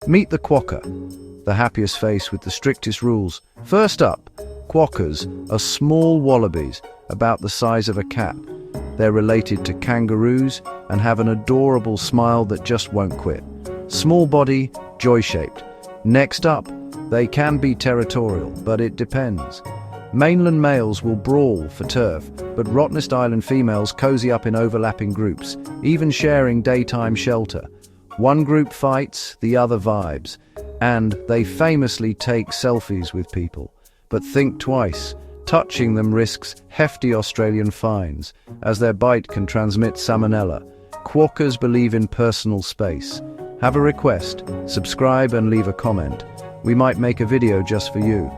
Meet the Quokka, the happiest face with the strictest rules. First up, Quokkas are small wallabies about the size of a cat. They're related to kangaroos and have an adorable smile that just won't quit. Small body, joy-shaped. Next up, they can be territorial, but it depends. Mainland males will brawl for turf, but Rottnest Island females cozy up in overlapping groups, even sharing daytime shelter. One group fights, the other vibes, and they famously take selfies with people. But think twice. Touching them risks hefty Australian fines, as their bite can transmit salmonella. Quokkas believe in personal space. Have a request, subscribe and leave a comment. We might make a video just for you.